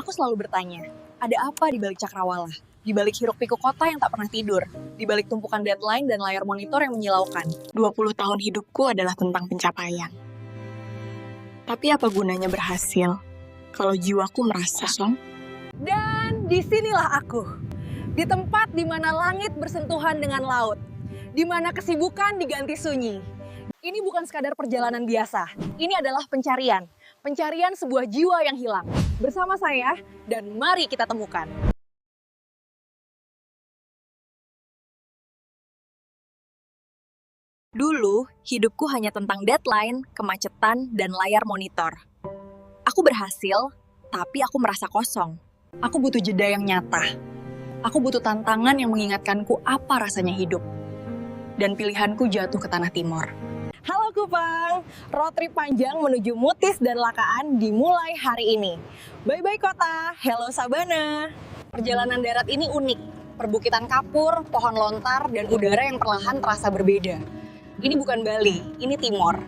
Aku selalu bertanya, ada apa di balik cakrawala? Di balik hiruk-pikuk kota yang tak pernah tidur, di balik tumpukan deadline dan layar monitor yang menyilaukan. 20 tahun hidupku adalah tentang pencapaian. Tapi apa gunanya berhasil kalau jiwaku merasa kosong? Dan disinilah aku, di tempat di mana langit bersentuhan dengan laut, di mana kesibukan diganti sunyi. Ini bukan sekadar perjalanan biasa, ini adalah pencarian sebuah jiwa yang hilang. Bersama saya, dan mari kita temukan. Dulu, hidupku hanya tentang deadline, kemacetan, dan layar monitor. Aku berhasil, tapi aku merasa kosong. Aku butuh jeda yang nyata. Aku butuh tantangan yang mengingatkanku apa rasanya hidup. Dan pilihanku jatuh ke tanah timur. Halo Kupang, road trip panjang menuju Mutis dan Lakaan dimulai hari ini. Bye-bye kota, hello Sabana. Perjalanan darat ini unik, perbukitan kapur, pohon lontar, dan udara yang perlahan terasa berbeda. Ini bukan Bali, ini Timor.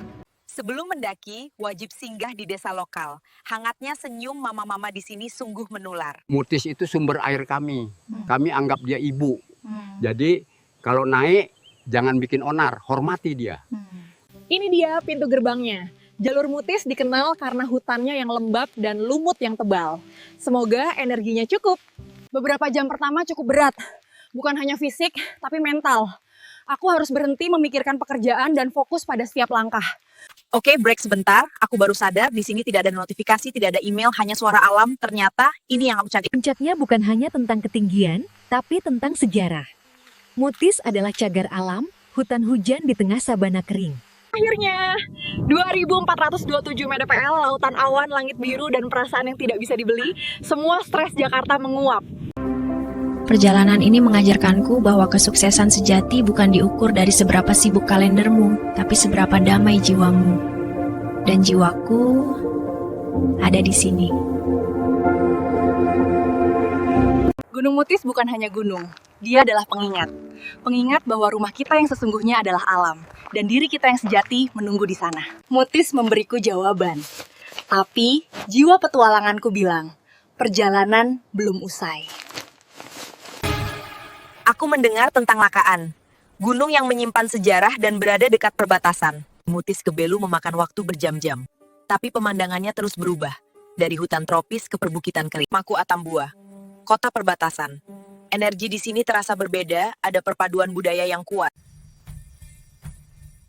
Sebelum mendaki, wajib singgah di desa lokal. Hangatnya senyum mama-mama di sini sungguh menular. Mutis itu sumber air kami. Kami anggap dia ibu. Jadi kalau naik, jangan bikin onar, hormati dia. Ini dia pintu gerbangnya. Jalur Mutis dikenal karena hutannya yang lembab dan lumut yang tebal. Semoga energinya cukup. Beberapa jam pertama cukup berat. Bukan hanya fisik, tapi mental. Aku harus berhenti memikirkan pekerjaan dan fokus pada setiap langkah. Oke, break sebentar. Aku baru sadar di sini tidak ada notifikasi, tidak ada email, hanya suara alam. Ternyata ini yang aku cari. Puncaknya bukan hanya tentang ketinggian, tapi tentang sejarah. Mutis adalah cagar alam, hutan hujan di tengah sabana kering. Akhirnya, 2427 mdpl, lautan awan, langit biru, dan perasaan yang tidak bisa dibeli, semua stres Jakarta menguap. Perjalanan ini mengajarkanku bahwa kesuksesan sejati bukan diukur dari seberapa sibuk kalendermu, tapi seberapa damai jiwamu. Dan jiwaku ada di sini. Gunung Mutis bukan hanya gunung, dia adalah pengingat. Pengingat bahwa rumah kita yang sesungguhnya adalah alam, dan diri kita yang sejati menunggu di sana. Mutis memberiku jawaban, tapi jiwa petualanganku bilang, perjalanan belum usai. Aku mendengar tentang Lakaan, gunung yang menyimpan sejarah dan berada dekat perbatasan. Mutis ke Belu memakan waktu berjam-jam, tapi pemandangannya terus berubah, dari hutan tropis ke perbukitan kering. Maku Atambua, kota perbatasan. Energi di sini terasa berbeda, ada perpaduan budaya yang kuat.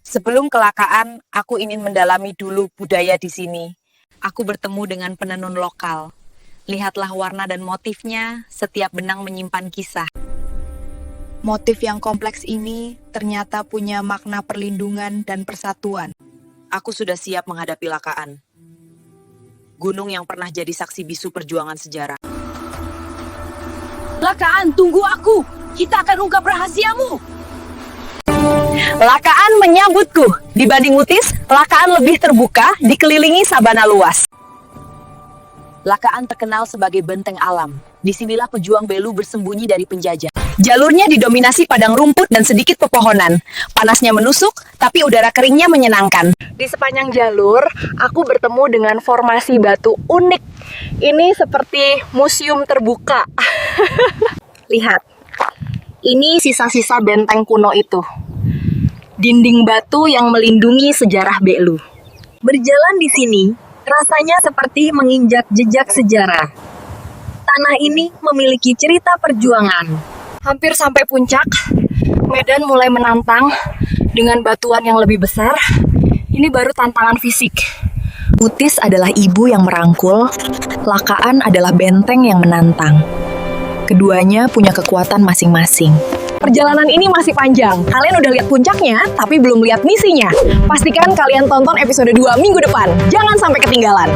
Sebelum ke Lakaan, aku ingin mendalami dulu budaya di sini. Aku bertemu dengan penenun lokal. Lihatlah warna dan motifnya, setiap benang menyimpan kisah. Motif yang kompleks ini ternyata punya makna perlindungan dan persatuan. Aku sudah siap menghadapi Lakaan. Gunung yang pernah jadi saksi bisu perjuangan sejarah. Lakaan, tunggu aku! Kita akan ungkap rahasiamu! Lakaan menyambutku. Dibanding Mutis, Lakaan lebih terbuka, dikelilingi sabana luas. Lakaan terkenal sebagai benteng alam. Disinilah pejuang Belu bersembunyi dari penjajah. Jalurnya didominasi padang rumput dan sedikit pepohonan. Panasnya menusuk, tapi udara keringnya menyenangkan. Di sepanjang jalur, aku bertemu dengan formasi batu unik. Ini seperti museum terbuka. Lihat, ini sisa-sisa benteng kuno itu. Dinding batu yang melindungi sejarah Belu. Berjalan di sini, rasanya seperti menginjak jejak sejarah. Tanah ini memiliki cerita perjuangan. Hampir sampai puncak, medan mulai menantang dengan batuan yang lebih besar. Ini baru tantangan fisik. Mutis adalah ibu yang merangkul, Lakaan adalah benteng yang menantang. Keduanya punya kekuatan masing-masing. Perjalanan ini masih panjang. Kalian udah lihat puncaknya, tapi belum lihat misinya. Pastikan kalian tonton episode 2 minggu depan. Jangan sampai ketinggalan.